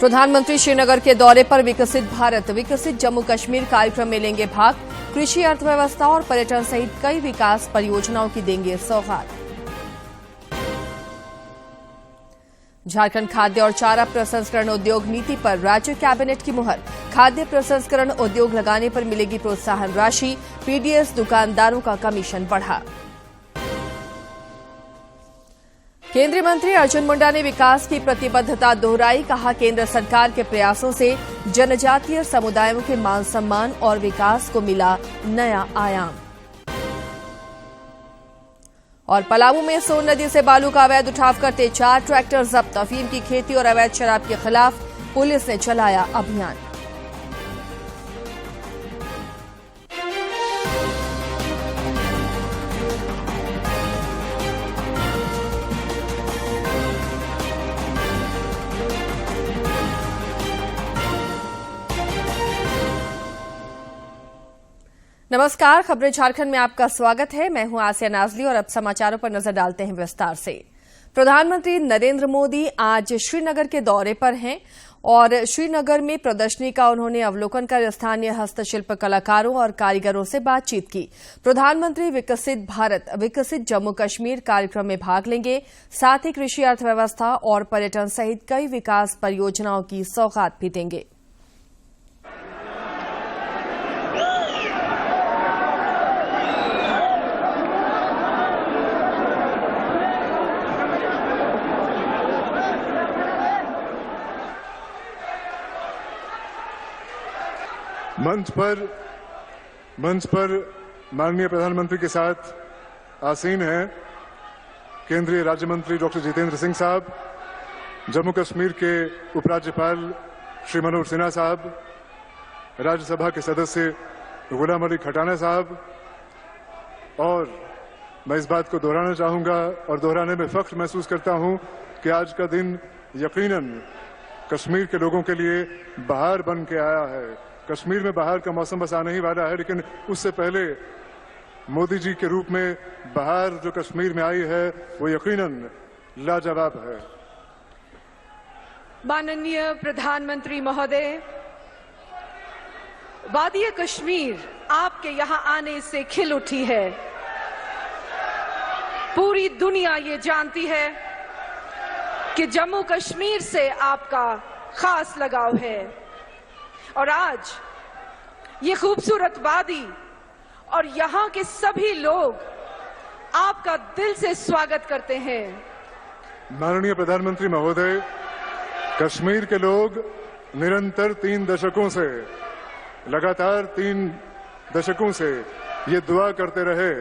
प्रधानमंत्री श्रीनगर के दौरे पर विकसित भारत विकसित जम्मू कश्मीर कार्यक्रम में लेंगे भाग। कृषि, अर्थव्यवस्था और पर्यटन सहित कई विकास परियोजनाओं की देंगे सौगात। झारखंड खाद्य और चारा प्रसंस्करण उद्योग नीति पर राज्य कैबिनेट की मुहर। खाद्य प्रसंस्करण उद्योग लगाने पर मिलेगी प्रोत्साहन राशि। पीडीएस दुकानदारों का कमीशन बढ़ा। केंद्रीय मंत्री अर्जुन मुंडा ने विकास की प्रतिबद्धता दोहराई। कहा, केंद्र सरकार के प्रयासों से जनजातीय समुदायों के मान सम्मान और विकास को मिला नया आयाम। और पलामू में सोन नदी से बालू का अवैध उठाव करते 4 ट्रैक्टर जब्त। अफीम की खेती और अवैध शराब के खिलाफ पुलिस ने चलाया अभियान। नमस्कार, खबरें झारखंड में आपका स्वागत है। मैं हूं आसिया नाजली और अब समाचारों पर नजर डालते हैं विस्तार से। प्रधानमंत्री नरेंद्र मोदी आज श्रीनगर के दौरे पर हैं और श्रीनगर में प्रदर्शनी का उन्होंने अवलोकन कर स्थानीय हस्तशिल्प कलाकारों और कारीगरों से बातचीत की। प्रधानमंत्री विकसित भारत विकसित जम्मू कश्मीर कार्यक्रम में भाग लेंगे। साथ ही कृषि, अर्थव्यवस्था और पर्यटन सहित कई विकास परियोजनाओं की सौगात भी देंगे। मंच पर माननीय प्रधानमंत्री के साथ आसीन हैं केंद्रीय राज्य मंत्री डॉक्टर जितेंद्र सिंह साहब, जम्मू कश्मीर के उपराज्यपाल श्री मनोज सिन्हा साहब, राज्यसभा के सदस्य गुलाम अली खटाना साहब। और मैं इस बात को दोहराना चाहूंगा और दोहराने में फख्र महसूस करता हूं कि आज का दिन यकीनन कश्मीर के लोगों के लिए बहार बन के आया है। कश्मीर में बहार का मौसम बस आने ही वाला है, लेकिन उससे पहले मोदी जी के रूप में बहार जो कश्मीर में आई है वो यकीनन लाजवाब है। माननीय प्रधानमंत्री महोदय, वादी कश्मीर आपके यहां आने से खिल उठी है। पूरी दुनिया ये जानती है कि जम्मू कश्मीर से आपका खास लगाव है और आज ये खूबसूरत वादी और यहाँ के सभी लोग आपका दिल से स्वागत करते हैं। माननीय प्रधानमंत्री महोदय, कश्मीर के लोग निरंतर 3 दशकों से लगातार 3 दशकों से ये दुआ करते रहे,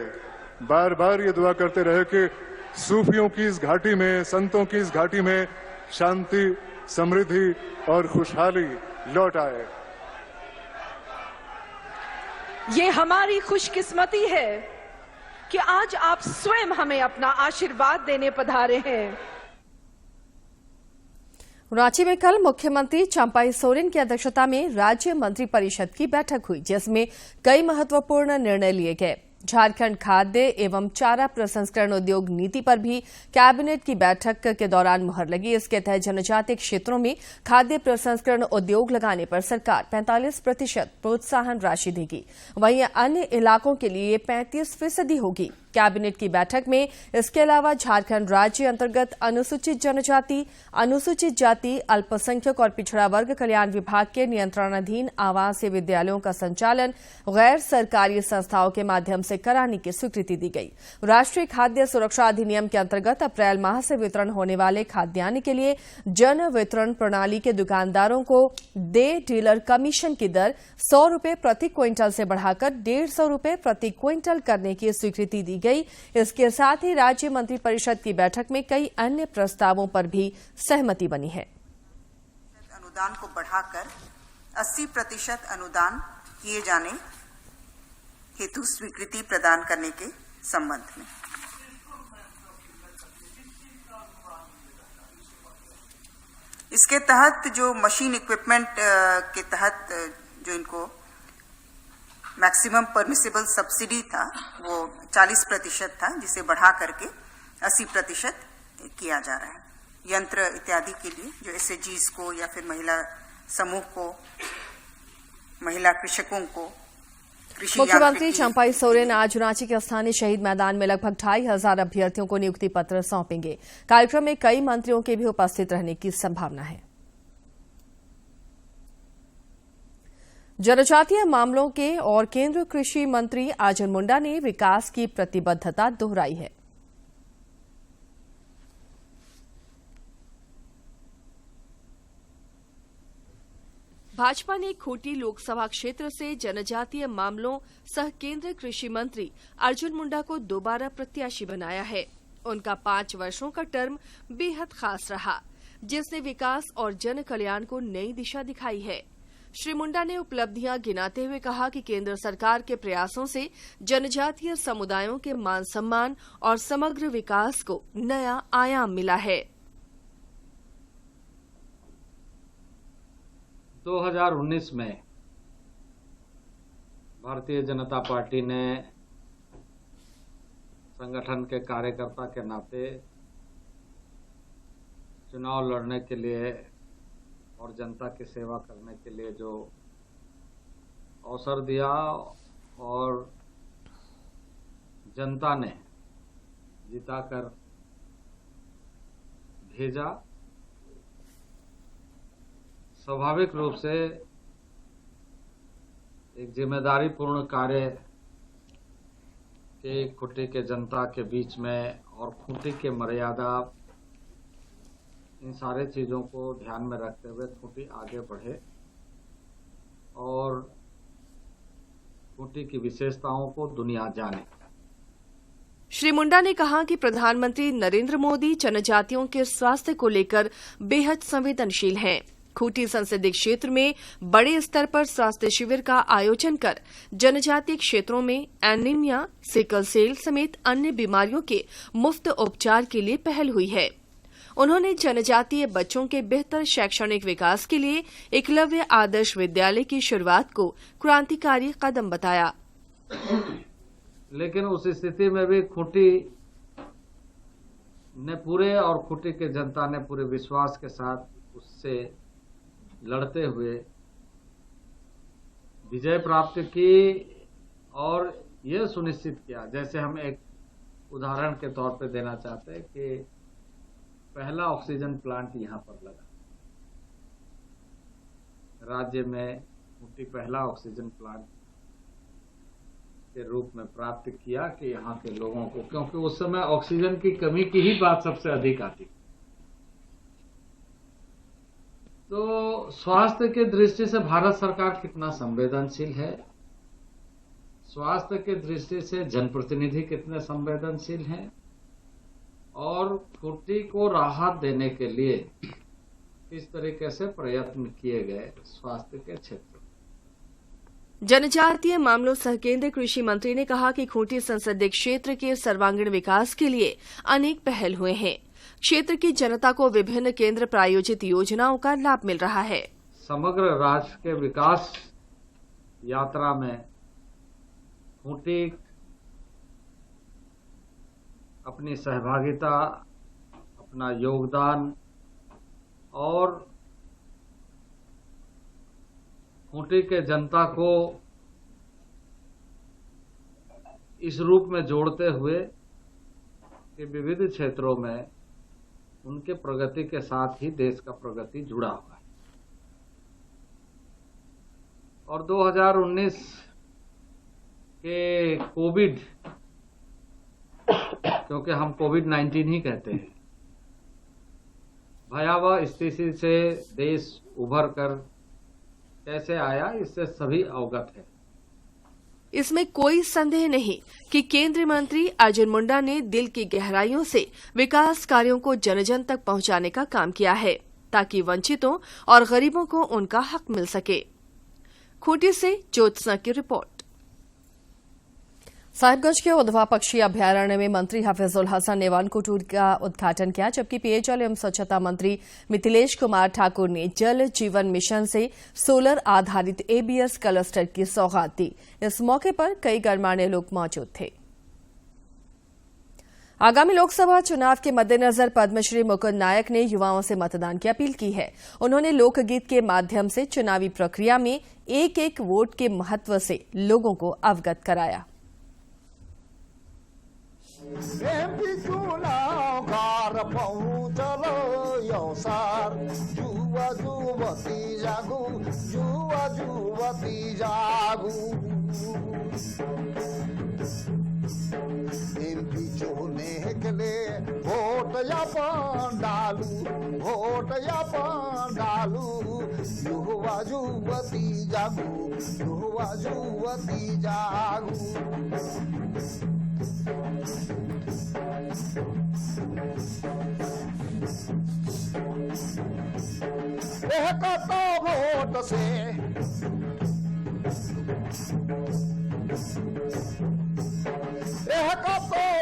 बार बार ये दुआ करते रहे कि सूफियों की इस घाटी में, संतों की इस घाटी में शांति, समृद्धि और खुशहाली लौट आए। ये हमारी खुशकिस्मती है कि आज आप स्वयं हमें अपना आशीर्वाद देने पधारे हैं। रांची में कल मुख्यमंत्री चंपाई सोरेन की अध्यक्षता में राज्य मंत्रिपरिषद की बैठक हुई, जिसमें कई महत्वपूर्ण निर्णय लिए गए। झारखंड खाद्य एवं चारा प्रसंस्करण उद्योग नीति पर भी कैबिनेट की बैठक के दौरान मुहर लगी। इसके तहत जनजातीय क्षेत्रों में खाद्य प्रसंस्करण उद्योग लगाने पर सरकार 45% प्रोत्साहन राशि देगी। वहीं अन्य इलाकों के लिए 35% होगी। कैबिनेट की बैठक में इसके अलावा झारखंड राज्य अंतर्गत अनुसूचित जनजाति, अनुसूचित जाति, अल्पसंख्यक और पिछड़ा वर्ग कल्याण विभाग के नियंत्रणाधीन आवासीय विद्यालयों का संचालन गैर सरकारी संस्थाओं के माध्यम से कराने की स्वीकृति दी गई। राष्ट्रीय खाद्य सुरक्षा अधिनियम के अंतर्गत अप्रैल माह से वितरण होने वाले खाद्यान्न के लिए जन वितरण प्रणाली के दुकानदारों को डे डीलर कमीशन की दर 100 रुपए प्रति क्विंटल से बढ़ाकर 150 रुपए प्रति क्विंटल करने की स्वीकृति दी गई। इसके साथ ही राज्य मंत्रिपरिषद की बैठक में कई अन्य प्रस्तावों पर भी सहमति बनी है। अनुदान को बढ़ाकर 80% अनुदान किए जाने हेतु स्वीकृति प्रदान करने के संबंध में इसके तहत जो मशीन इक्विपमेंट के तहत जो इनको मैक्सिमम परमिसिबल सब्सिडी था वो 40% था, जिसे बढ़ा करके 80% किया जा रहा है। यंत्र इत्यादि के लिए जो एसएचजीज को या फिर महिला समूह को, महिला कृषकों को कृषि मुख्यमंत्री चंपाई सोरेन आज रांची के स्थानीय शहीद मैदान में लगभग 2500 अभ्यर्थियों को नियुक्ति पत्र सौंपेंगे। कार्यक्रम में कई मंत्रियों के भी उपस्थित रहने की संभावना है। जनजातीय मामलों के और केंद्रीय कृषि मंत्री अर्जुन मुंडा ने विकास की प्रतिबद्धता दोहराई है। भाजपा ने खूंटी लोकसभा क्षेत्र से जनजातीय मामलों सह केंद्रीय कृषि मंत्री अर्जुन मुंडा को दोबारा प्रत्याशी बनाया है। उनका 5 वर्षों का टर्म बेहद खास रहा, जिसने विकास और जन कल्याण को नई दिशा दिखाई है। श्री मुंडा ने उपलब्धियां गिनाते हुए कहा कि केंद्र सरकार के प्रयासों से जनजातीय समुदायों के मान सम्मान और समग्र विकास को नया आयाम मिला है। 2019 में भारतीय जनता पार्टी ने संगठन के कार्यकर्ता के नाते चुनाव लड़ने के लिए और जनता की सेवा करने के लिए जो अवसर दिया और जनता ने जिताकर भेजा, स्वाभाविक रूप से एक जिम्मेदारीपूर्ण कार्य के खूंटी के जनता के बीच में और खूंटी के मर्यादा, इन सारे चीजों को ध्यान में रखते हुए खूंटी आगे बढ़े और खूंटी की विशेषताओं को दुनिया जाने। श्री मुंडा ने कहा कि प्रधानमंत्री नरेंद्र मोदी जनजातियों के स्वास्थ्य को लेकर बेहद संवेदनशील हैं। खूंटी संसदीय क्षेत्र में बड़े स्तर पर स्वास्थ्य शिविर का आयोजन कर जनजातीय क्षेत्रों में एनीमिया, सिकल सेल समेत अन्य बीमारियों के मुफ्त उपचार के लिए पहल हुई है। उन्होंने जनजातीय बच्चों के बेहतर शैक्षणिक विकास के लिए एकलव्य आदर्श विद्यालय की शुरुआत को क्रांतिकारी कदम बताया। लेकिन उस स्थिति में भी खूंटी ने पूरे और खूंटी के जनता ने पूरे विश्वास के साथ उससे लड़ते हुए विजय प्राप्त की और यह सुनिश्चित किया, जैसे हम एक उदाहरण के तौर पे देना चाहते हैं कि पहला ऑक्सीजन प्लांट यहां पर लगा। राज्य में खूंटी पहला ऑक्सीजन प्लांट के रूप में प्राप्त किया कि यहां के लोगों को, क्योंकि उस समय ऑक्सीजन की कमी की ही बात सबसे अधिक आती। तो स्वास्थ्य के दृष्टि से भारत सरकार कितना संवेदनशील है, स्वास्थ्य के दृष्टि से जनप्रतिनिधि कितने संवेदनशील हैं और खूंटी को राहत देने के लिए किस तरीके से प्रयत्न किए गए स्वास्थ्य के क्षेत्र। जनजातीय मामलों सह केंद्रीय कृषि मंत्री ने कहा कि खूंटी संसदीय क्षेत्र के सर्वांगीण विकास के लिए अनेक पहल हुए हैं। क्षेत्र की जनता को विभिन्न केंद्र प्रायोजित योजनाओं का लाभ मिल रहा है। समग्र राष्ट्र के विकास यात्रा में खूंटी अपनी सहभागिता, अपना योगदान और खूंटी के जनता को इस रूप में जोड़ते हुए कि विविध क्षेत्रों में उनके प्रगति के साथ ही देश का प्रगति जुड़ा हुआ है। और 2019 के कोविड, क्योंकि हम कोविड-19 ही कहते हैं, भयावह स्थिति से देश उभर कर कैसे आया, इससे सभी अवगत है। इसमें कोई संदेह नहीं कि केंद्रीय मंत्री अर्जुन मुंडा ने दिल की गहराइयों से विकास कार्यों को जन जन तक पहुंचाने का काम किया है, ताकि वंचितों और गरीबों को उनका हक मिल सके। खूंटी से ज्योत्सना की रिपोर्ट। साहिबगंज के उधवा पक्षी अभ्यारण्य में मंत्री हफीजुल हसन ने वन कुटीर का उद्घाटन किया, जबकि पेयजल एवं स्वच्छता मंत्री मिथिलेश कुमार ठाकुर ने जल जीवन मिशन से सोलर आधारित एबीएस क्लस्टर की सौगात दी। इस मौके पर कई गणमान्य लोग मौजूद थे। आगामी लोकसभा चुनाव के मद्देनजर पद्मश्री मुकुंद नायक ने युवाओं से मतदान की अपील की है। उन्होंने लोकगीत के माध्यम से चुनावी प्रक्रिया में एक एक वोट के महत्व से लोगों को अवगत कराया। वोट या डालू युवा युवती जागू युवा युवती जागू। एक तो वोट से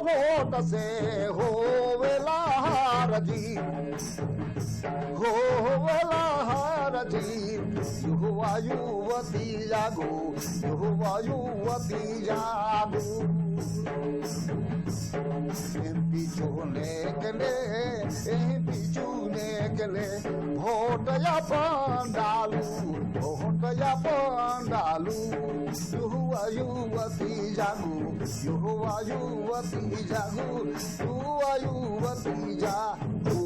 वोट से होवेला हार जी युवा युवती जागो युवा युवती जागो। एमपी चुने के लिए वोट या डालू युवा युवती जागो युवा युवती जागो युवा युवती जागो।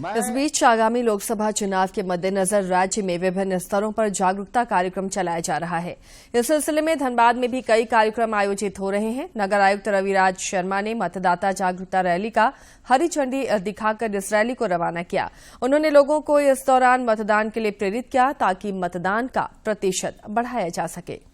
इस बीच आगामी लोकसभा चुनाव के मद्देनजर राज्य में विभिन्न स्तरों पर जागरूकता कार्यक्रम चलाया जा रहा है। इस सिलसिले में धनबाद में भी कई कार्यक्रम आयोजित हो रहे हैं। नगर आयुक्त रविराज शर्मा ने मतदाता जागरूकता रैली का हरी झंडी दिखाकर इस रैली को रवाना किया। उन्होंने लोगों को इस दौरान मतदान के लिए प्रेरित किया ताकि मतदान का प्रतिशत बढ़ाया जा सके।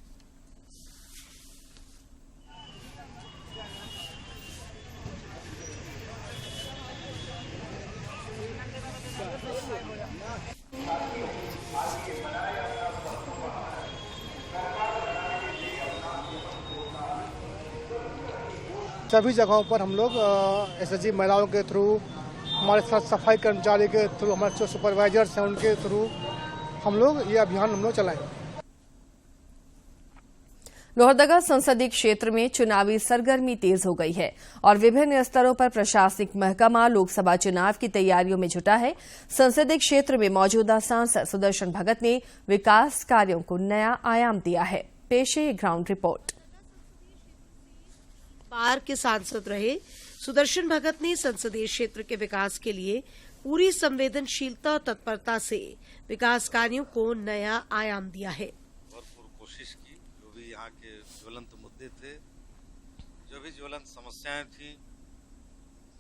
सभी जगहों पर हम लोग एसएचजी महिलाओं के थ्रू, हमारे साथ सफाई कर्मचारी के थ्रू, हमारे जो सुपरवाइजर्स हैं उनके थ्रू हम लोग ये अभियान चलाएंगे। लोहरदगा संसदीय क्षेत्र में चुनावी सरगर्मी तेज हो गई है और विभिन्न स्तरों पर प्रशासनिक महकमा लोकसभा चुनाव की तैयारियों में जुटा है। संसदीय क्षेत्र में मौजूदा सांसद सुदर्शन भगत ने विकास कार्यों को नया आयाम दिया है। पेश है ग्राउंड रिपोर्ट। पार के सांसद रहे सुदर्शन भगत ने संसदीय क्षेत्र के विकास के लिए पूरी संवेदनशीलता और तत्परता से विकास कार्यों को नया आयाम दिया है। भरपूर कोशिश की, जो भी यहाँ के ज्वलंत मुद्दे थे, जो भी ज्वलंत समस्याएं थी,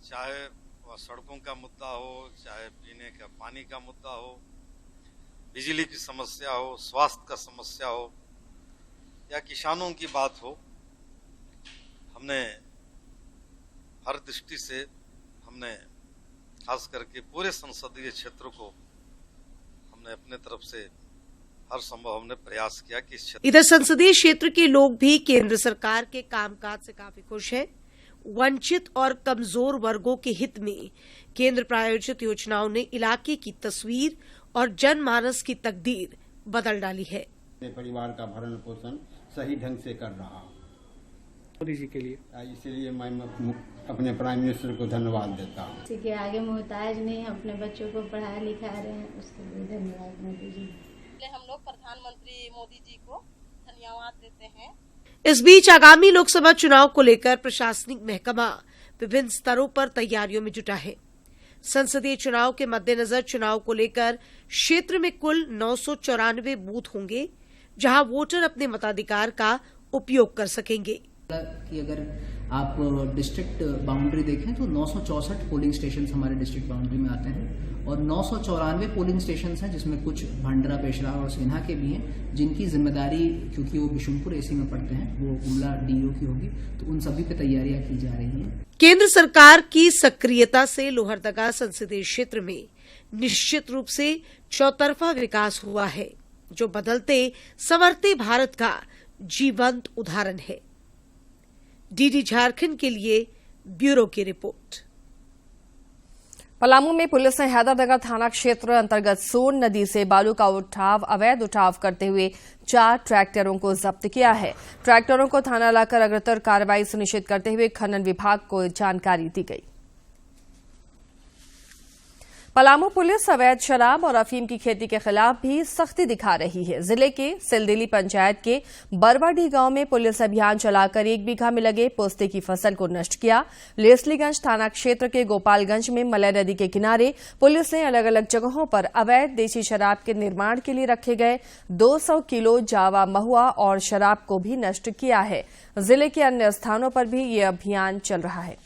चाहे वह सड़कों का मुद्दा हो, चाहे पीने का पानी का मुद्दा हो, बिजली की समस्या हो, स्वास्थ्य का समस्या हो या किसानों की बात हो, हमने हर दृष्टि से हमने खास करके पूरे संसदीय क्षेत्र को हमने अपने तरफ से हर संभव हमने प्रयास किया कि इधर संसदीय क्षेत्र के लोग भी केंद्र सरकार के कामकाज से काफी खुश हैं। वंचित और कमजोर वर्गों के हित में केंद्र प्रायोजित योजनाओं ने इलाके की तस्वीर और जनमानस की तकदीर बदल डाली है। परिवार का भरण पोषण सही ढंग से कर रहा हूँ, मोदी जी के लिए, इसलिए मैं अपने प्राइम मिनिस्टर को धन्यवाद देता हूँ। किसी के आगे मोहताज नहीं, अपने बच्चों को पढ़ा लिखा रहे हैं, उसके लिए धन्यवाद मोदी जी। हम लोग प्रधानमंत्री मोदी जी को धन्यवाद देते हैं। इस बीच आगामी लोकसभा चुनाव को लेकर प्रशासनिक महकमा विभिन्न स्तरों पर तैयारियों में जुटा है। संसदीय चुनाव के मद्देनजर चुनाव को लेकर क्षेत्र में कुल 994 बूथ होंगे, जहां वोटर अपने मताधिकार का उपयोग कर सकेंगे। कि अगर आप डिस्ट्रिक्ट बाउंड्री देखें तो 964 पोलिंग स्टेशन हमारे डिस्ट्रिक्ट बाउंड्री में आते हैं और 994 पोलिंग स्टेशन हैं, जिसमें कुछ भंडरा, पेशरार और सिन्हा के भी हैं, जिनकी जिम्मेदारी, क्योंकि वो बिशुनपुर एसी में पड़ते हैं, वो उमला डीओ की होगी, तो उन सभी पे तैयारियां की जा रही हैं। केंद्र सरकार की सक्रियता से लोहरदगा संसदीय क्षेत्र में निश्चित रूप से चौतरफा विकास हुआ है, जो बदलते संवरते भारत का जीवंत उदाहरण है। डीडी झारखंड के लिए ब्यूरो की रिपोर्ट। पलामू में पुलिस ने हैदरनगर थाना क्षेत्र अंतर्गत सोन नदी से बालू का अवैध उठाव करते हुए 4 ट्रैक्टरों को जब्त किया है। ट्रैक्टरों को थाना लाकर अग्रतर कार्रवाई सुनिश्चित करते हुए खनन विभाग को जानकारी दी गई। पलामू पुलिस अवैध शराब और अफीम की खेती के खिलाफ भी सख्ती दिखा रही है। जिले के सिलदिली पंचायत के बरवाडी गांव में पुलिस अभियान चलाकर 1 बीघा में लगे पोस्ते की फसल को नष्ट किया। लेस्लीगंज थाना क्षेत्र के गोपालगंज में मलय नदी के किनारे पुलिस ने अलग अलग जगहों पर अवैध देशी शराब के निर्माण के लिए रखे गए 200 किलो जावा महुआ और शराब को भी नष्ट किया है। जिले के अन्य स्थानों पर भी ये अभियान चल रहा है।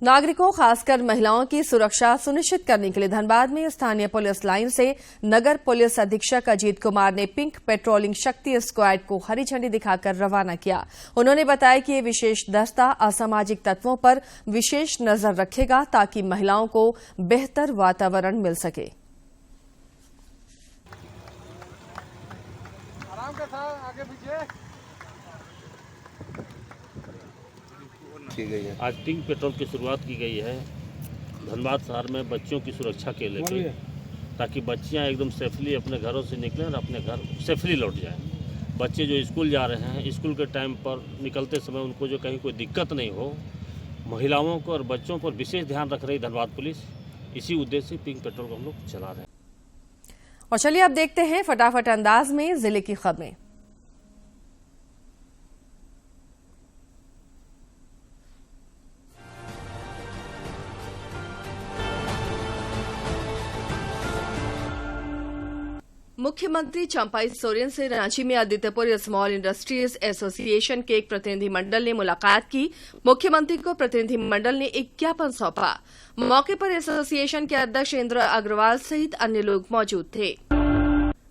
नागरिकों खासकर महिलाओं की सुरक्षा सुनिश्चित करने के लिए धनबाद में स्थानीय पुलिस लाइन से नगर पुलिस अधीक्षक अजीत कुमार ने पिंक पेट्रोलिंग शक्ति स्क्वाड को हरी झंडी दिखाकर रवाना किया। उन्होंने बताया कि ये विशेष दस्ता असामाजिक तत्वों पर विशेष नजर रखेगा ताकि महिलाओं को बेहतर वातावरण मिल सके। आज पिंक पेट्रोल की शुरुआत की गई है धनबाद शहर में बच्चों की सुरक्षा के लिए, ताकि बच्चियां एकदम सेफली अपने घरों से निकलें और अपने घर सेफली लौट जाएं। बच्चे जो स्कूल जा रहे हैं, स्कूल के टाइम पर निकलते समय उनको जो कहीं कोई दिक्कत नहीं हो, महिलाओं को और बच्चों पर विशेष ध्यान रख रही धनबाद पुलिस। इसी उद्देश्य से पिंक पेट्रोल को हम लोग चला रहे हैं। और चलिए अब देखते हैं फटाफट अंदाज में जिले की खबरें। मुख्यमंत्री चंपाई सोरेन से रांची में आदित्यपुर स्मॉल इंडस्ट्रीज एसोसिएशन के एक प्रतिनिधिमंडल ने मुलाकात की। मुख्यमंत्री को प्रतिनिधिमंडल ने एक ज्ञापन सौंपा। मौके पर एसोसिएशन के अध्यक्ष इंद्र अग्रवाल सहित अन्य लोग मौजूद थे।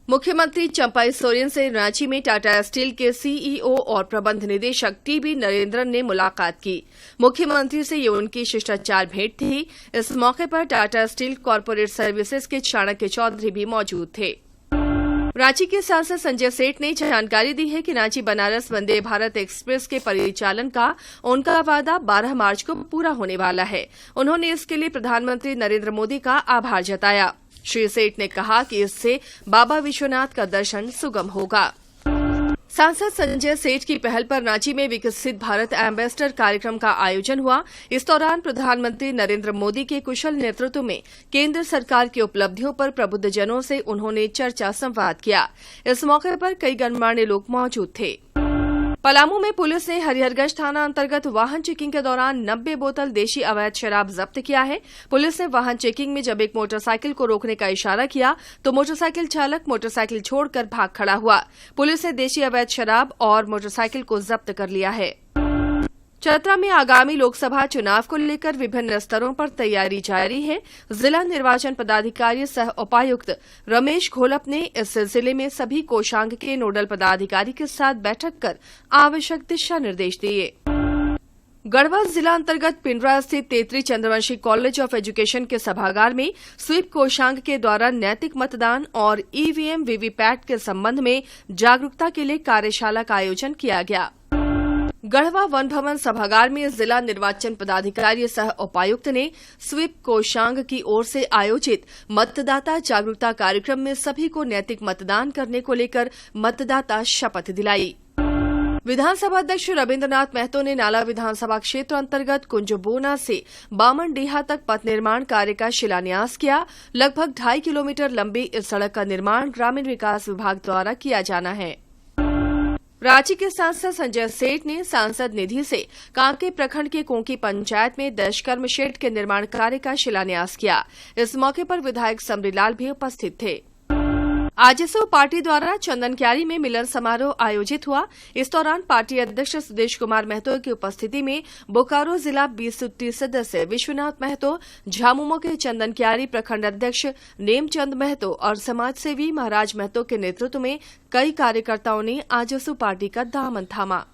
मुख्यमंत्री चंपाई सोरेन से रांची में टाटा स्टील के सीईओ और प्रबंध निदेशक टीबी नरेंद्रन ने मुलाकात की। मुख्यमंत्री से ये उनकी शिष्टाचार भेंट थी। इस मौके पर टाटा स्टील कॉरपोरेट सर्विसेज के चाणक्य चौधरी भी मौजूद थे। रांची के सांसद संजय सेठ ने जानकारी दी है कि रांची बनारस वंदे भारत एक्सप्रेस के परिचालन का उनका वादा 12 मार्च को पूरा होने वाला है। उन्होंने इसके लिए प्रधानमंत्री नरेंद्र मोदी का आभार जताया। श्री सेठ ने कहा कि इससे बाबा विश्वनाथ का दर्शन सुगम होगा। सांसद संजय सेठ की पहल पर रांची में विकसित भारत एम्बेसडर कार्यक्रम का आयोजन हुआ। इस दौरान प्रधानमंत्री नरेंद्र मोदी के कुशल नेतृत्व में केंद्र सरकार की उपलब्धियों पर प्रबुद्धजनों से उन्होंने चर्चा संवाद किया। इस मौके पर कई गणमान्य लोग मौजूद थे। पलामू में पुलिस ने हरिहरगंज थाना अंतर्गत वाहन चेकिंग के दौरान 90 बोतल देशी अवैध शराब जब्त किया है। पुलिस ने वाहन चेकिंग में जब एक मोटरसाइकिल को रोकने का इशारा किया तो मोटरसाइकिल चालक मोटरसाइकिल छोड़कर भाग खड़ा हुआ। पुलिस ने देशी अवैध शराब और मोटरसाइकिल को जब्त कर लिया है। चतरा में आगामी लोकसभा चुनाव को लेकर विभिन्न स्तरों पर तैयारी जारी है। जिला निर्वाचन पदाधिकारी सह उपायुक्त रमेश घोलप ने इस सिलसिले में सभी कोषांग के नोडल पदाधिकारी के साथ बैठक कर आवश्यक दिशा निर्देश दिए। गढ़वा जिला अंतर्गत पिंडरा स्थित तेतरी चंद्रवंशी कॉलेज ऑफ एजुकेशन के सभागार में स्वीप कोषांग के द्वारा नैतिक मतदान और ईवीएम वीवीपैट के संबंध में जागरूकता के लिए कार्यशाला का आयोजन किया गया। गढ़वा वन भवन सभागार में जिला निर्वाचन पदाधिकारी सह उपायुक्त ने स्वीप कोषांग की ओर से आयोजित मतदाता जागरूकता कार्यक्रम में सभी को नैतिक मतदान करने को लेकर मतदाता शपथ दिलाई। विधानसभा अध्यक्ष रविन्द्रनाथ महतो ने नाला विधानसभा क्षेत्र अंतर्गत कुंजबोना से बामनडीहा तक पथ निर्माण कार्य का शिलान्यास किया। लगभग 2.5 किलोमीटर लंबी इस सड़क का निर्माण ग्रामीण विकास विभाग द्वारा किया जाना है। रांची के सांसद संजय सेठ ने सांसद निधि से कांके प्रखंड के कोंकी पंचायत में दशकर्म शेड के निर्माण कार्य का शिलान्यास किया। इस मौके पर विधायक समरीलाल भी उपस्थित थे। आजसू पार्टी द्वारा चंदनक्यारी में मिलन समारोह आयोजित हुआ। इस दौरान पार्टी अध्यक्ष सुदेश कुमार महतो की उपस्थिति में बोकारो जिला 20 सदस्य विश्वनाथ महतो, झामुमो के चंदनक्यारी प्रखंड अध्यक्ष नेमचंद महतो और समाजसेवी महाराज महतो के नेतृत्व में कई कार्यकर्ताओं ने आजसू पार्टी का दामन थामा।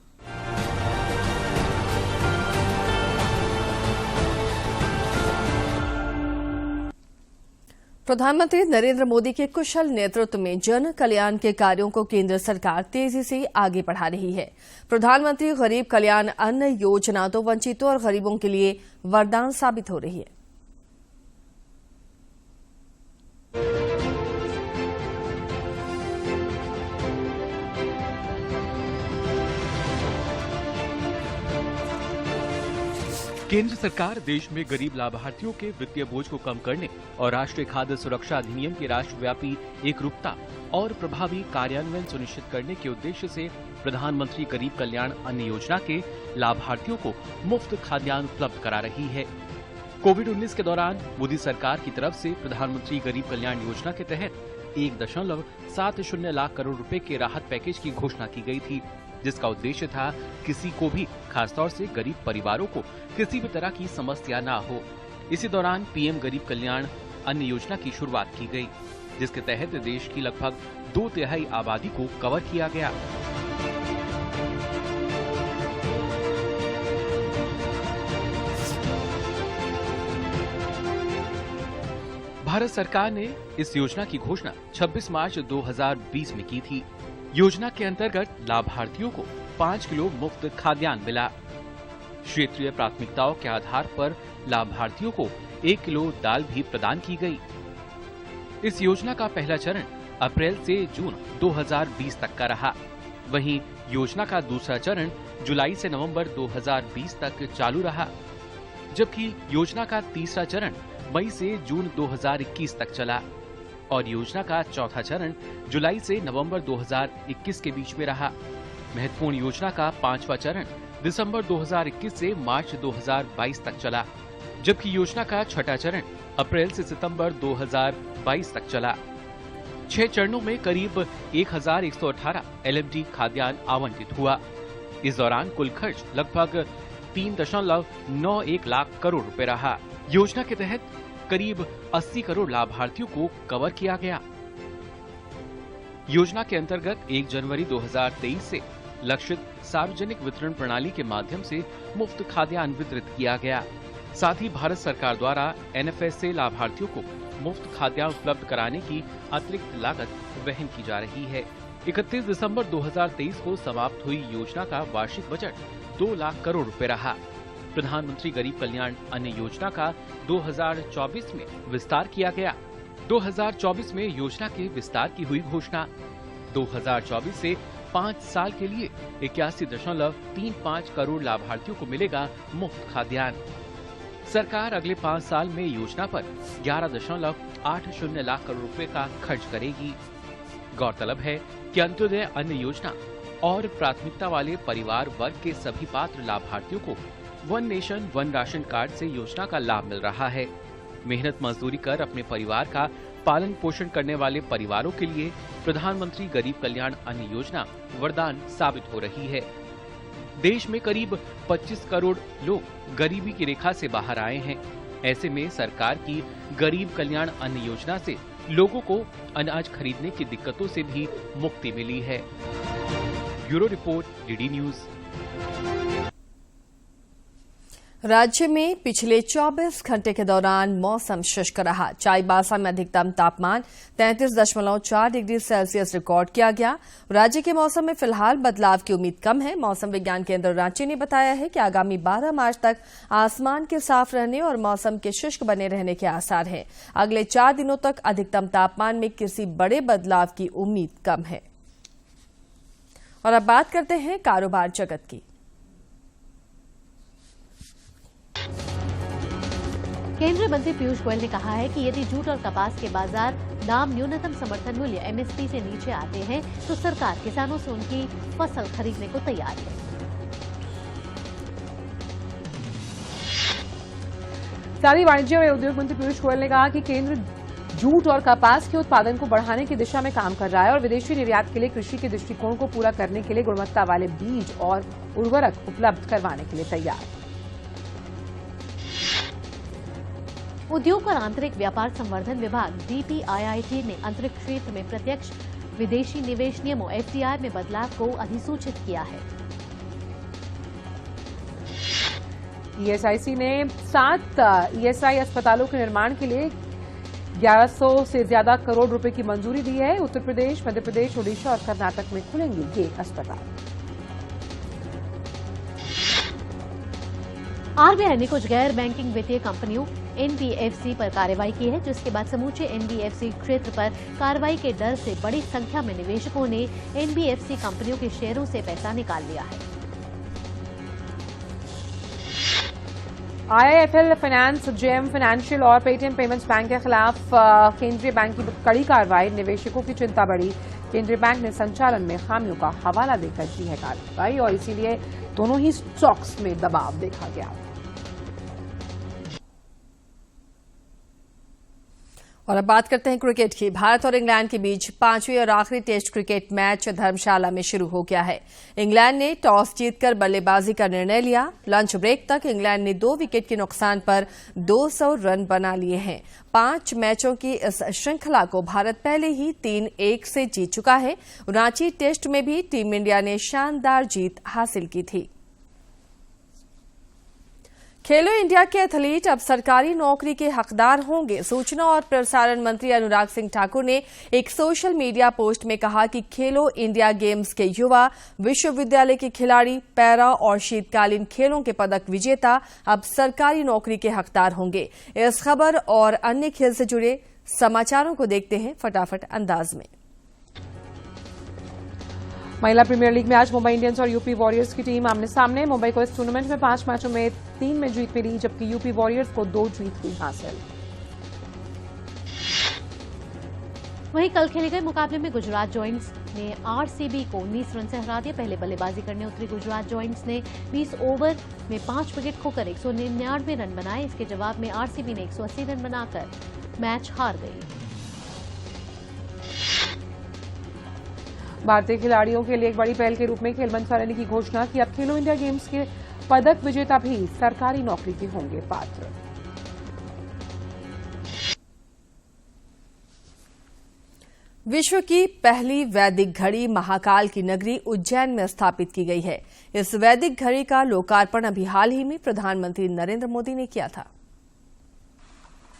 प्रधानमंत्री नरेंद्र मोदी के कुशल नेतृत्व में जन कल्याण के कार्यों को केंद्र सरकार तेजी से आगे बढ़ा रही है। प्रधानमंत्री गरीब कल्याण अन्न योजना तो वंचितों और गरीबों के लिए वरदान साबित हो रही है। केंद्र सरकार देश में गरीब लाभार्थियों के वित्तीय बोझ को कम करने और राष्ट्रीय खाद्य सुरक्षा अधिनियम की राष्ट्रव्यापी एकरूपता और प्रभावी कार्यान्वयन सुनिश्चित करने के उद्देश्य से प्रधानमंत्री गरीब कल्याण अन्न योजना के लाभार्थियों को मुफ्त खाद्यान्न उपलब्ध करा रही है। कोविड-19 के दौरान मोदी सरकार की तरफ से प्रधानमंत्री गरीब कल्याण योजना के तहत 1.70 लाख करोड़ रुपए के राहत पैकेज की घोषणा की गई थी, जिसका उद्देश्य था किसी को भी, खासतौर से गरीब परिवारों को किसी भी तरह की समस्या ना हो। इसी दौरान पीएम गरीब कल्याण अन्न योजना की शुरुआत की गई, जिसके तहत देश की लगभग 2/3 आबादी को कवर किया गया। भारत सरकार ने इस योजना की घोषणा 26 मार्च 2020 में की थी। योजना के अंतर्गत लाभार्थियों को 5 किलो मुफ्त खाद्यान्न मिला। क्षेत्रीय प्राथमिकताओं के आधार पर लाभार्थियों को 1 किलो दाल भी प्रदान की गई। इस योजना का पहला चरण अप्रैल से जून 2020 तक का रहा। वहीं योजना का दूसरा चरण जुलाई से नवंबर 2020 तक चालू रहा, जबकि योजना का तीसरा चरण मई से जून 2021 तक चला और योजना का चौथा चरण जुलाई से नवंबर 2021 के बीच में रहा। महत्वपूर्ण योजना का 5वां चरण दिसंबर 2021 से मार्च 2022 तक चला, जबकि योजना का छठा चरण अप्रैल से सितंबर 2022 तक चला। 6 चरणों में करीब 1118 LMD खाद्यान्न आवंटित हुआ। इस दौरान कुल खर्च लगभग 3.91 लाख करोड़ रुपए रहा। योजना के तहत करीब 80 करोड़ लाभार्थियों को कवर किया गया। योजना के अंतर्गत 1 जनवरी 2023 से लक्षित सार्वजनिक वितरण प्रणाली के माध्यम से मुफ्त खाद्यान्न वितरित किया गया। साथ ही भारत सरकार द्वारा NFS से लाभार्थियों को मुफ्त खाद्यान्न उपलब्ध कराने की अतिरिक्त लागत वहन की जा रही है। 31 दिसंबर 2023 को समाप्त हुई योजना का वार्षिक बजट 2 लाख करोड़ रुपए रहा। प्रधानमंत्री गरीब कल्याण अन्न योजना का 2024 में विस्तार किया गया। 2024 में योजना के विस्तार की हुई घोषणा। 2024 से 5 साल के लिए 81.35 करोड़ लाभार्थियों को मिलेगा मुफ्त खाद्यान्न। सरकार अगले 5 साल में योजना पर 11.80 लाख करोड़ रुपए का खर्च करेगी। गौरतलब है कि अंत्योदय अन्न योजना और प्राथमिकता वाले परिवार वर्ग के सभी पात्र लाभार्थियों को one nation one ration card से योजना का लाभ मिल रहा है। मेहनत मजदूरी कर अपने परिवार का पालन पोषण करने वाले परिवारों के लिए प्रधानमंत्री गरीब कल्याण अन्न योजना वरदान साबित हो रही है। देश में करीब 25 करोड़ लोग गरीबी की रेखा से बाहर आए हैं। ऐसे में सरकार की गरीब कल्याण अन्न योजना से लोगों को अनाज खरीदने की दिक्कतों से भी मुक्ति मिली है। Bureau report, DD news. राज्य में पिछले 24 घंटे के दौरान मौसम शुष्क रहा। चाईबासा में अधिकतम तापमान 33.4 डिग्री सेल्सियस रिकॉर्ड किया गया। राज्य के मौसम में फिलहाल बदलाव की उम्मीद कम है। मौसम विज्ञान केंद्र रांची ने बताया है कि आगामी 12 मार्च तक आसमान के साफ रहने और मौसम के शुष्क बने रहने के आसार हैं। अगले 4 दिनों तक अधिकतम तापमान में किसी बड़े बदलाव की उम्मीद कम है। और अब बात करते हैं कारोबार जगत की। केंद्रीय मंत्री पीयूष गोयल ने कहा है कि यदि जूट और कपास के बाजार दाम न्यूनतम समर्थन मूल्य MSP से नीचे आते हैं तो सरकार किसानों से उनकी फसल खरीदने को तैयार है। सारी वाणिज्य और उद्योग मंत्री पीयूष गोयल ने कहा कि केंद्र जूट और कपास के उत्पादन को बढ़ाने की दिशा में काम कर रहा है और विदेशी निर्यात के लिए कृषि के दृष्टिकोण को पूरा करने के लिए गुणवत्ता वाले बीज और उर्वरक उपलब्ध करवाने के लिए तैयार है। उद्योग और आंतरिक व्यापार संवर्धन विभाग DPIIT ने अंतरिक्ष क्षेत्र में प्रत्यक्ष विदेशी निवेश नियमों FDI में बदलाव को अधिसूचित किया है। ESIC ने 7 ESI अस्पतालों के निर्माण के लिए 1100 से ज्यादा करोड़ रुपए की मंजूरी दी है। उत्तर प्रदेश, मध्य प्रदेश, ओडिशा और कर्नाटक में खुलेंगे ये अस्पताल। आरबीआई ने कुछ गैर बैंकिंग वित्तीय कंपनियों एनबीएफसी पर कार्रवाई की है, जिसके बाद समूचे एनबीएफसी क्षेत्र पर कार्रवाई के डर से बड़ी संख्या में निवेशकों ने एनबीएफसी कंपनियों के शेयरों से पैसा निकाल लिया है। आईआईएफएल फाइनेंस, जेएम फाइनेंशियल और पेटीएम पेमेंट्स बैंक के खिलाफ केंद्रीय बैंक की कड़ी कार्रवाई। निवेशकों की चिंता बढ़ी। केंद्रीय बैंक ने संचालन में खामियों का हवाला देकर की है कार्रवाई और इसीलिए दोनों ही स्टॉक्स में दबाव देखा गया। और अब बात करते हैं क्रिकेट की। भारत और इंग्लैंड के बीच 5वीं और आखिरी टेस्ट क्रिकेट मैच धर्मशाला में शुरू हो गया है। इंग्लैंड ने टॉस जीतकर बल्लेबाजी का निर्णय लिया। लंच ब्रेक तक इंग्लैंड ने 2 विकेट के नुकसान पर 200 रन बना लिए हैं। 5 मैचों की इस श्रृंखला को भारत पहले ही 3-1 से जीत चुका है। रांची टेस्ट में भी टीम इंडिया ने शानदार जीत हासिल की थी। खेलो इंडिया के एथलीट अब सरकारी नौकरी के हकदार होंगे। सूचना और प्रसारण मंत्री अनुराग सिंह ठाकुर ने एक सोशल मीडिया पोस्ट में कहा कि खेलो इंडिया गेम्स के युवा, विश्वविद्यालय के खिलाड़ी, पैरा और शीतकालीन खेलों के पदक विजेता अब सरकारी नौकरी के हकदार होंगे। इस खबर और अन्य खेल से जुड़े समाचारों को देखते हैं फटाफट अंदाज में। महिला प्रीमियर लीग में आज मुंबई इंडियंस और यूपी वॉरियर्स की टीम आमने सामने। मुंबई को इस टूर्नामेंट में 5 मैचों में 3 में जीत मिली, जबकि यूपी वॉरियर्स को 2 जीत हुई हासिल। वहीं कल खेले गए मुकाबले में गुजरात जॉइंट्स ने आरसीबी को 19 रन से हरा दिया। पहले बल्लेबाजी करने उतरी गुजरात जॉइंट्स ने 20 ओवर में 5 विकेट खोकर 199 रन बनाए। इसके जवाब में आरसीबी ने 180 रन बनाकर मैच हार गई। भारतीय खिलाड़ियों के लिए एक बड़ी पहल के रूप में खेल मंत्रालय ने की घोषणा कि अब खेलो इंडिया गेम्स के पदक विजेता भी सरकारी नौकरी के होंगे पात्र। विश्व की पहली वैदिक घड़ी महाकाल की नगरी उज्जैन में स्थापित की गई है। इस वैदिक घड़ी का लोकार्पण अभी हाल ही में प्रधानमंत्री नरेंद्र मोदी ने किया था।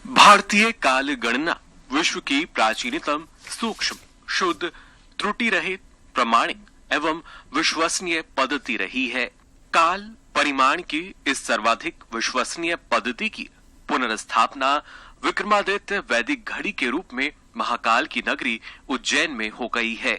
भारतीय काल गणना विश्व की प्राचीनतम, सूक्ष्म, शुद्ध, त्रुटि रहित, प्रमाणिक एवं विश्वसनीय पद्धति रही है। काल परिमाण की इस सर्वाधिक विश्वसनीय पद्धति की पुनर्स्थापना विक्रमादित्य वैदिक घड़ी के रूप में महाकाल की नगरी उज्जैन में हो गई है।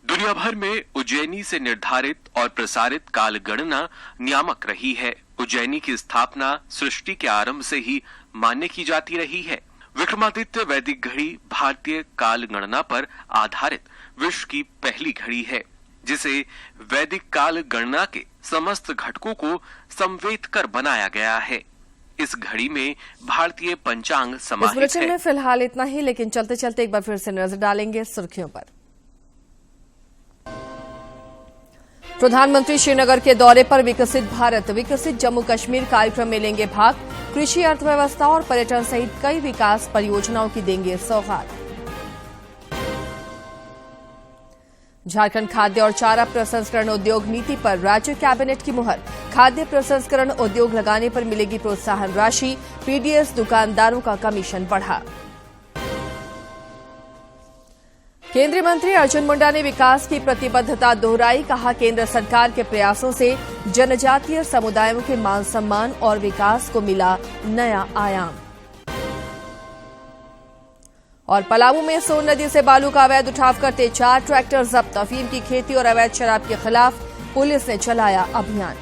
दुनिया भर में उज्जैनी से निर्धारित और प्रसारित काल गणना नियामक रही है। उज्जैनी की स्थापना सृष्टि के आरंभ से ही मान्य की जाती रही है। विक्रमादित्य वैदिक घड़ी भारतीय काल गणना पर आधारित विश्व की पहली घड़ी है, जिसे वैदिक काल गणना के समस्त घटकों को संवेद कर बनाया गया है। इस घड़ी में भारतीय पंचांग समाहित है। इस बुलेटिन में फिलहाल इतना ही, लेकिन चलते चलते एक बार फिर से नजर डालेंगे सुर्खियों पर। प्रधानमंत्री श्रीनगर के दौरे पर विकसित भारत, विकसित जम्मू कश्मीर कार्यक्रम में लेंगे भाग। कृषि, अर्थव्यवस्था और पर्यटन सहित कई विकास परियोजनाओं की देंगे सौगात। झारखंड खाद्य और चारा प्रसंस्करण उद्योग नीति पर राज्य कैबिनेट की मुहर। खाद्य प्रसंस्करण उद्योग लगाने पर मिलेगी प्रोत्साहन राशि। पीडीएस दुकानदारों का कमीशन बढ़ा। केंद्रीय मंत्री अर्जुन मुंडा ने विकास की प्रतिबद्धता दोहराई। कहा, केंद्र सरकार के प्रयासों से जनजातीय समुदायों के मान सम्मान और विकास को मिला नया आयाम। और पलामू में सोन नदी से बालू का अवैध उठाव करते 4 ट्रैक्टर जब्त। अफीम की खेती और अवैध शराब के खिलाफ पुलिस ने चलाया अभियान।